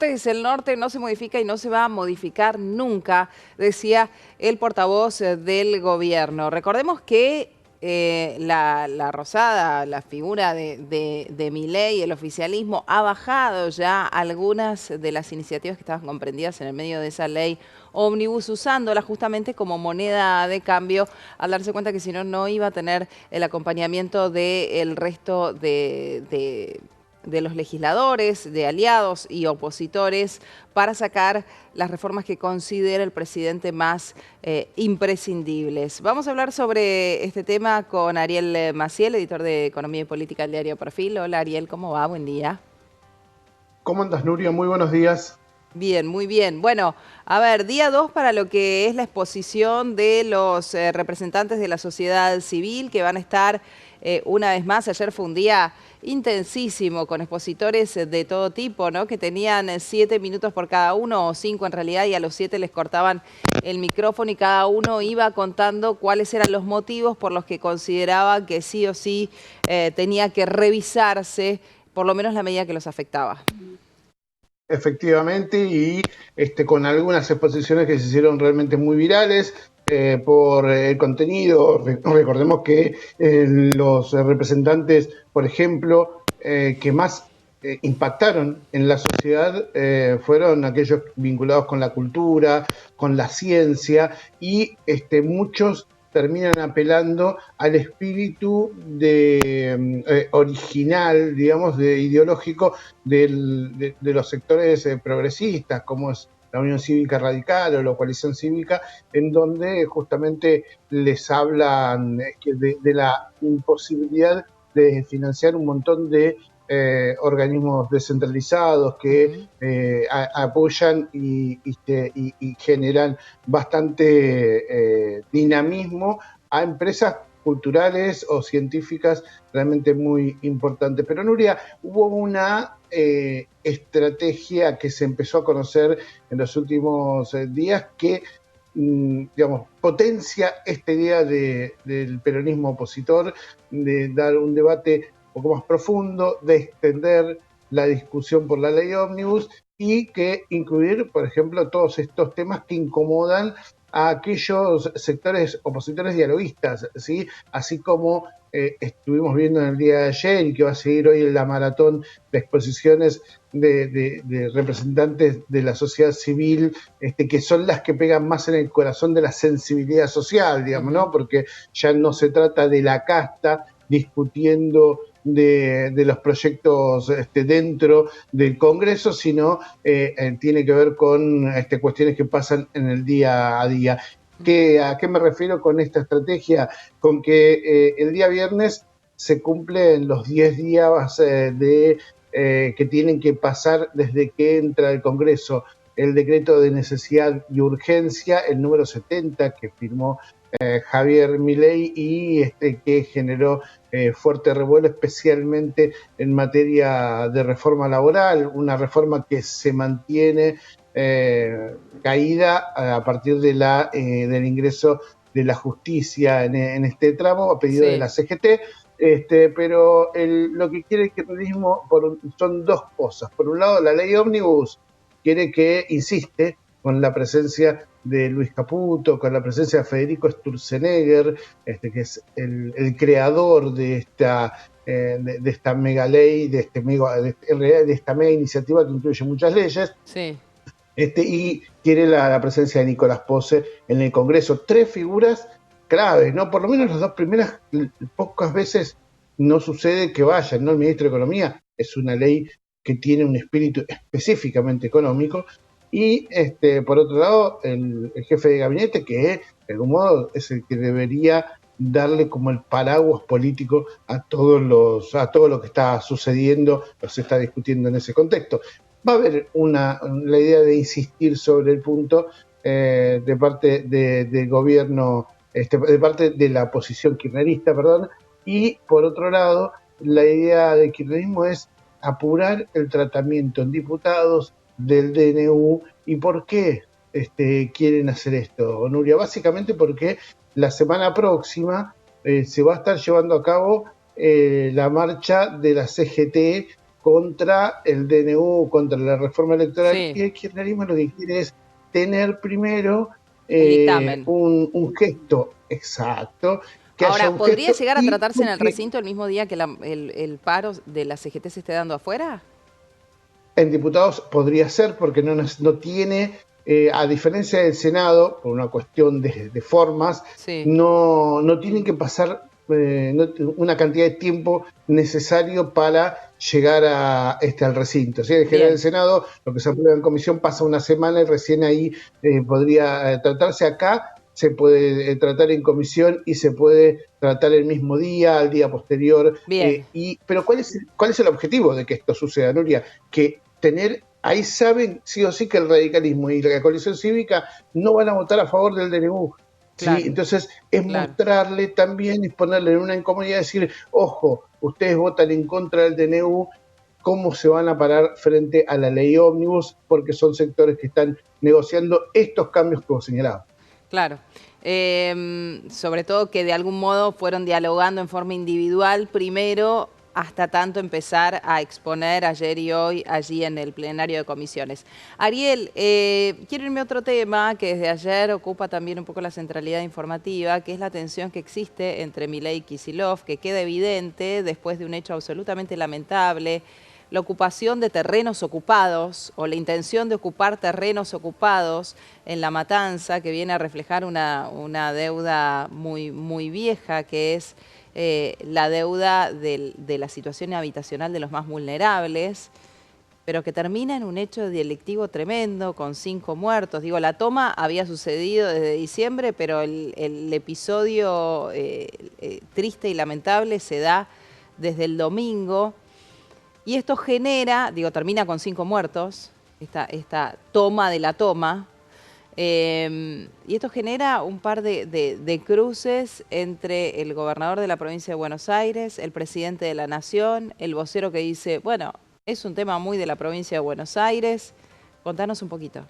El norte no se modifica y no se va a modificar nunca, decía el portavoz del gobierno. Recordemos que la Rosada, la figura de Milei, el oficialismo, ha bajado ya algunas de las iniciativas que estaban comprendidas en el medio de esa ley ómnibus, usándola justamente como moneda de cambio, al darse cuenta que si no, no iba a tener el acompañamiento del resto de los legisladores, de aliados y opositores para sacar las reformas que considera el presidente más imprescindibles. Vamos a hablar sobre este tema con Ariel Maciel, editor de Economía y Política del diario Perfil. Hola Ariel, ¿cómo va? Buen día. ¿Cómo andas, Nuria? Muy buenos días. Bien, muy bien. Bueno, a ver, día 2 para lo que es la exposición de los representantes de la sociedad civil que van a estar una vez más. Ayer fue un día intensísimo con expositores de todo tipo, ¿no? Que tenían 7 minutos por cada uno, o 5 en realidad, y a los 7 les cortaban el micrófono y cada uno iba contando cuáles eran los motivos por los que consideraban que sí o sí tenía que revisarse, por lo menos la medida que los afectaba. Efectivamente, y con algunas exposiciones que se hicieron realmente muy virales por el contenido. Recordemos que los representantes, por ejemplo, que más impactaron en la sociedad fueron aquellos vinculados con la cultura, con la ciencia, y muchos terminan apelando al espíritu original, digamos, ideológico de los sectores progresistas, como es la Unión Cívica Radical o la Coalición Cívica, en donde justamente les hablan de la imposibilidad de financiar un montón de organismos descentralizados que apoyan y generan bastante dinamismo a empresas culturales o científicas realmente muy importantes. Pero Nuria, hubo una estrategia que se empezó a conocer en los últimos días que digamos, potencia este día del peronismo opositor, de dar un debate un poco más profundo, de extender la discusión por la ley ómnibus y que incluir, por ejemplo, todos estos temas que incomodan a aquellos sectores opositores dialoguistas, ¿sí? Así como estuvimos viendo en el día de ayer y que va a seguir hoy en la maratón de exposiciones de representantes de la sociedad civil, que son las que pegan más en el corazón de la sensibilidad social, digamos, ¿no? Porque ya no se trata de la casta discutiendo de los proyectos dentro del Congreso, sino tiene que ver con cuestiones que pasan en el día a día. ¿A qué me refiero con esta estrategia? Con que el día viernes se cumplen los 10 días que tienen que pasar desde que entra el Congreso el decreto de necesidad y urgencia, el número 70 que firmó Javier Milei y que generó fuerte revuelo, especialmente en materia de reforma laboral, una reforma que se mantiene caída a partir de del ingreso de la justicia en este tramo, a pedido de la CGT. Pero lo que quiere el kirchnerismo son dos cosas. Por un lado, la ley ómnibus quiere que insiste con la presencia de Luis Caputo, con la presencia de Federico Sturzenegger, que es el creador de esta mega ley, en realidad de esta mega iniciativa que incluye muchas leyes. Sí. Y quiere la presencia de Nicolás Posse en el Congreso. Tres figuras claves, ¿no? Por lo menos las dos primeras, pocas veces no sucede que vayan, ¿no? El ministro de Economía es una ley que tiene un espíritu específicamente económico, y por otro lado el jefe de gabinete, que de algún modo es el que debería darle como el paraguas político a todo lo que está sucediendo o se está discutiendo en ese contexto. Va a haber la idea de insistir sobre el punto de parte del gobierno, de parte de la oposición kirchnerista, perdón, y por otro lado, la idea del kirchnerismo es apurar el tratamiento en diputados del DNU. ¿Y por qué quieren hacer esto, Nuria? Básicamente porque la semana próxima se va a estar llevando a cabo la marcha de la CGT contra el DNU, contra la reforma electoral, Sí, y el kirchnerismo lo que quiere es tener primero el dictamen. un gesto exacto, que haya Ahora, un ¿podría gesto llegar a y tratarse en el porque recinto el mismo día que el paro de la CGT se esté dando afuera? en diputados podría ser porque no tiene, a diferencia del Senado, por una cuestión de formas, Sí, no tienen que pasar una cantidad de tiempo necesario para llegar al recinto. ¿Sí? En general, el bien, Senado, lo que se aprueba en comisión pasa una semana y recién ahí podría tratarse. Acá se puede tratar en comisión y se puede tratar el mismo día, al día posterior. bien, Pero ¿cuál es el objetivo de que esto suceda, Nuria? Que ahí saben sí o sí que el radicalismo y la coalición cívica no van a votar a favor del DNU. ¿Sí? claro, Entonces es claro. mostrarle también y ponerle en una incomodidad, decir, ojo, ustedes votan en contra del DNU, ¿cómo se van a parar frente a la ley ómnibus? Porque son sectores que están negociando estos cambios que vos señalabas. Claro. Sobre todo que de algún modo fueron dialogando en forma individual primero hasta tanto empezar a exponer ayer y hoy allí en el plenario de comisiones. Ariel, quiero irme a otro tema que desde ayer ocupa también un poco la centralidad informativa, que es la tensión que existe entre Milei y Kicillof, que queda evidente después de un hecho absolutamente lamentable, la ocupación de terrenos ocupados o la intención de ocupar terrenos ocupados en La Matanza, que viene a reflejar una deuda muy vieja, que es la deuda de la situación habitacional de los más vulnerables, pero que termina en un hecho delictivo tremendo, con 5 muertos. Digo, la toma había sucedido desde diciembre, pero el episodio triste y lamentable se da desde el domingo. Y esto genera, digo, termina con 5 muertos, esta toma de la toma, y esto genera un par de cruces entre el gobernador de la provincia de Buenos Aires, el presidente de la Nación, el vocero que dice, bueno, es un tema muy de la provincia de Buenos Aires. Contanos un poquito.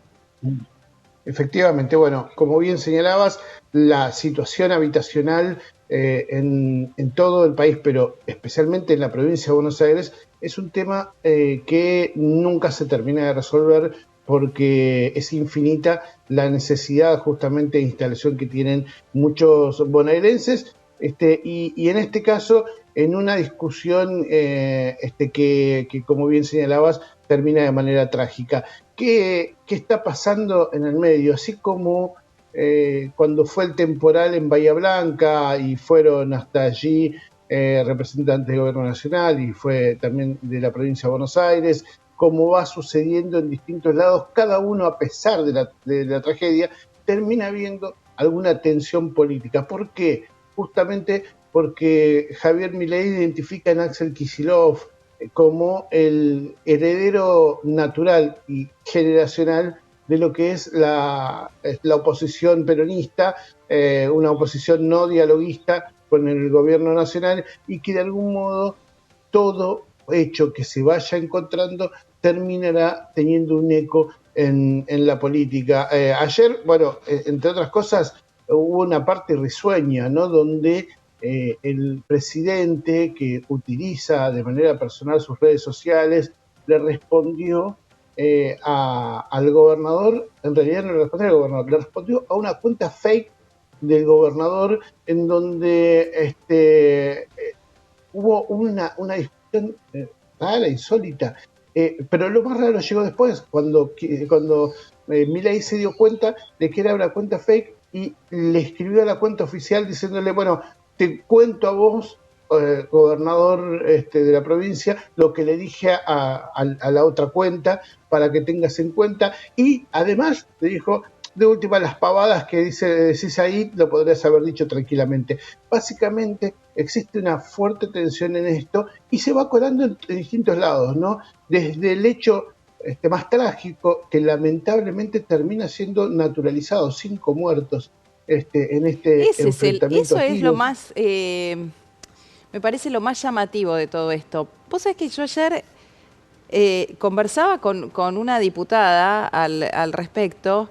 Efectivamente, bueno, como bien señalabas, la situación habitacional en todo el país, pero especialmente en la provincia de Buenos Aires, es un tema que nunca se termina de resolver porque es infinita la necesidad justamente de instalación que tienen muchos bonaerenses, y en este caso, en una discusión que, como bien señalabas, termina de manera trágica. ¿Qué está pasando en el medio? Así como cuando fue el temporal en Bahía Blanca y fueron hasta allí representantes del gobierno nacional y fue también de la provincia de Buenos Aires, como va sucediendo en distintos lados, cada uno a pesar de la tragedia, termina habiendo alguna tensión política. ¿Por qué? Justamente porque Javier Milei identifica a Axel Kicillof como el heredero natural y generacional de lo que es la oposición peronista, una oposición no dialoguista con el gobierno nacional y que de algún modo todo hecho que se vaya encontrando terminará teniendo un eco en la política. Ayer, bueno, entre otras cosas, hubo una parte risueña, ¿no? Donde el presidente que utiliza de manera personal sus redes sociales le respondió al gobernador, en realidad no le respondió al gobernador, le respondió a una cuenta fake del gobernador en donde hubo una discusión rara, insólita. Pero lo más raro llegó después, cuando Milei se dio cuenta de que era una cuenta fake y le escribió a la cuenta oficial diciéndole, bueno, te cuento a vos, gobernador de la provincia, lo que le dije a la otra cuenta para que tengas en cuenta. Y además le dijo, de última, las pavadas que decís ahí, lo podrías haber dicho tranquilamente. Básicamente existe una fuerte tensión en esto y se va colando en distintos lados, ¿no? Desde el hecho más trágico, que lamentablemente termina siendo naturalizado, 5 muertos en este enfrentamiento Eso a es lo tiros. más, me parece lo más llamativo de todo esto. Vos sabés que yo ayer conversaba con una diputada al respecto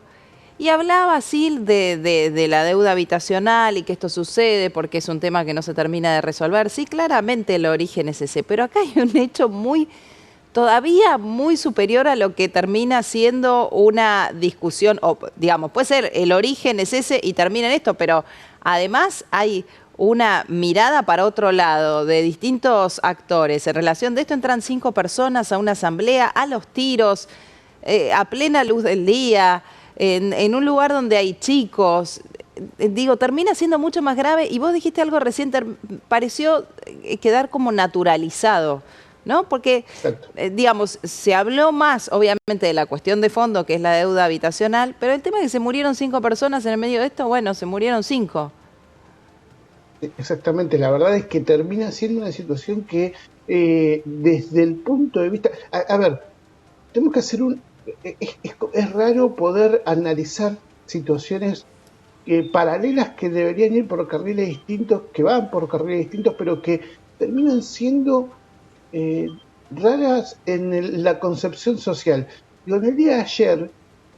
y hablaba así de la deuda habitacional y que esto sucede porque es un tema que no se termina de resolver. Sí, claramente el origen es ese, pero acá hay un hecho muy todavía muy superior a lo que termina siendo una discusión, o digamos, puede ser el origen es ese y termina en esto, pero además hay una mirada para otro lado de distintos actores. En relación de esto entran 5 personas a una asamblea, a los tiros, a plena luz del día, en un lugar donde hay chicos. Digo, termina siendo mucho más grave y vos dijiste algo recién, pareció quedar como naturalizado, ¿no? Porque, Exacto. digamos, se habló más, obviamente, de la cuestión de fondo, que es la deuda habitacional, pero el tema es que se murieron 5 personas en el medio de esto, bueno, se murieron 5. Exactamente, la verdad es que termina siendo una situación que desde el punto de vista, a ver, tenemos que hacer es raro poder analizar situaciones paralelas que deberían ir por carriles distintos, que van por carriles distintos, pero que terminan siendo eh, raras en la concepción social. Digo, en el día de ayer,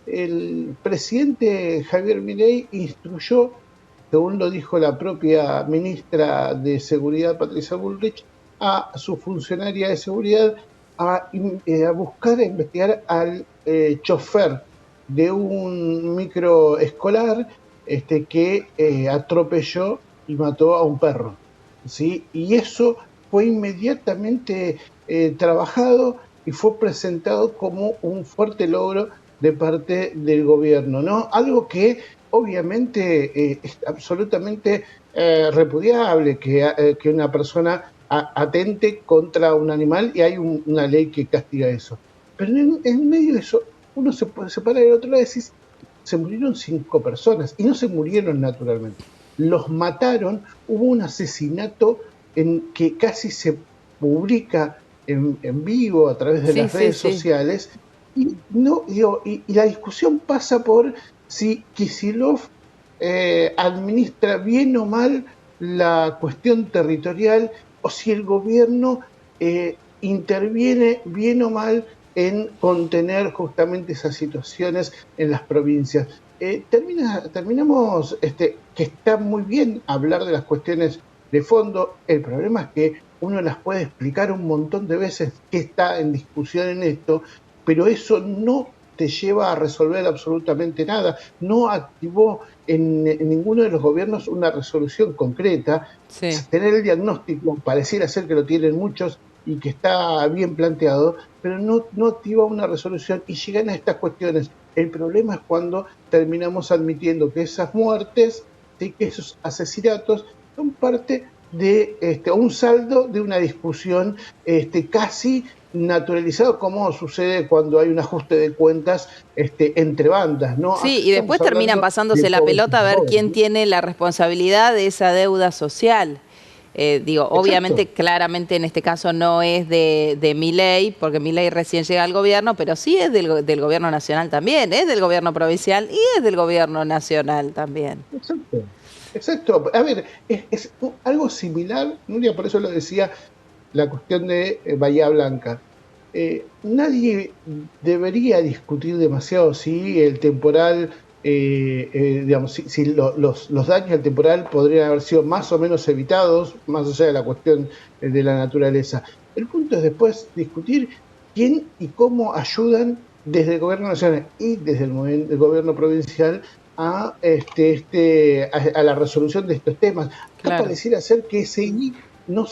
el presidente Javier Milei instruyó, según lo dijo la propia ministra de Seguridad, Patricia Bullrich, a su funcionaria de seguridad a buscar, a investigar al chofer de un microescolar que atropelló y mató a un perro. ¿Sí? Y eso fue inmediatamente trabajado y fue presentado como un fuerte logro de parte del gobierno, ¿no? Algo que obviamente es absolutamente repudiable que una persona atente contra un animal y hay una ley que castiga eso. Pero en medio de eso, uno se puede separar del otro lado y decir, se murieron 5 personas y no se murieron naturalmente. Los mataron, hubo un asesinato en que casi se publica en vivo a través de Sí, las sí, redes sí. sociales y, no, digo, y la discusión pasa por si Kicillof administra bien o mal la cuestión territorial o si el gobierno interviene bien o mal en contener justamente esas situaciones en las provincias. Terminamos que está muy bien hablar de las cuestiones de fondo. El problema es que uno las puede explicar un montón de veces que está en discusión en esto, pero eso no te lleva a resolver absolutamente nada. No activó en ninguno de los gobiernos una resolución concreta. Sí. Tener el diagnóstico pareciera ser que lo tienen muchos y que está bien planteado, pero no activa una resolución y llegan a estas cuestiones. El problema es cuando terminamos admitiendo que esas muertes, ¿sí? Que esos asesinatos son parte de un saldo de una discusión casi naturalizado, como sucede cuando hay un ajuste de cuentas entre bandas, ¿no? Acá Sí, y estamos después terminan hablando de pasándose la pobres y pelota a ver pobres, quién ¿no? tiene la responsabilidad de esa deuda social. Digo, obviamente, Exacto. claramente en este caso no es de Milei, porque Milei recién llega al gobierno, pero sí es del gobierno nacional también, es del gobierno provincial y es del gobierno nacional también. Exacto, exacto. A ver, es algo similar, Nuria, por eso lo decía, la cuestión de Bahía Blanca. Nadie debería discutir demasiado si el temporal, digamos, si los daños del temporal podrían haber sido más o menos evitados, más allá de la cuestión de la naturaleza. El punto es después discutir quién y cómo ayudan desde el gobierno nacional y desde el gobierno provincial a la resolución de estos temas. Acá Claro. pareciera ser que ese no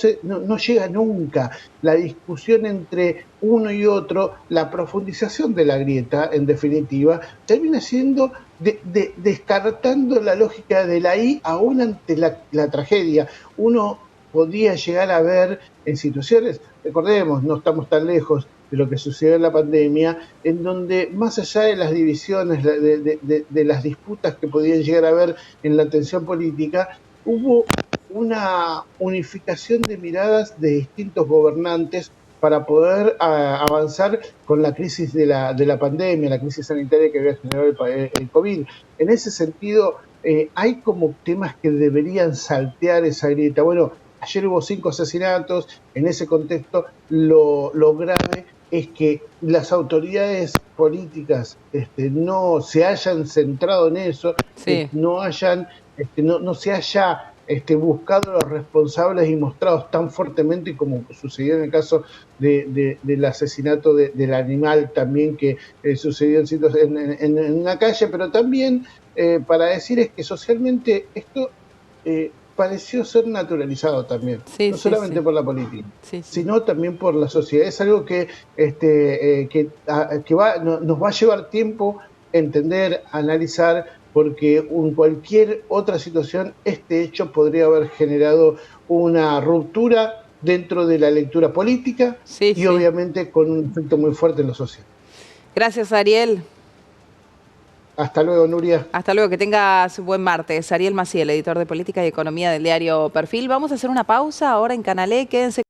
llega nunca. La discusión entre uno y otro, la profundización de la grieta, en definitiva, termina siendo descartando la lógica de la I aún ante la tragedia. Uno podía llegar a ver en situaciones, recordemos, no estamos tan lejos de lo que sucedió en la pandemia, en donde más allá de las divisiones, de las disputas que podían llegar a haber en la atención política, hubo una unificación de miradas de distintos gobernantes para poder avanzar con la crisis de la pandemia, la crisis sanitaria que había generado el COVID. En ese sentido, hay como temas que deberían saltear esa grieta. Bueno, ayer hubo 5 asesinatos, en ese contexto lo grave es que las autoridades políticas no se hayan centrado en eso, Sí. no se haya buscado a los responsables y mostrados tan fuertemente como sucedió en el caso del asesinato del animal también que sucedió en una calle, pero también para decir es que socialmente esto pareció ser naturalizado también, Sí, no sí, solamente sí. por la política, Sí, sí. sino también por la sociedad. Es algo que, nos va a llevar tiempo entender, analizar, porque en cualquier otra situación este hecho podría haber generado una ruptura dentro de la lectura política Sí, y sí. obviamente con un efecto muy fuerte en lo social. Gracias, Ariel. Hasta luego, Nuria. Hasta luego, que tengas buen martes. Ariel Maciel, editor de Política y Economía del diario Perfil. Vamos a hacer una pausa ahora en Canalé. Quédense.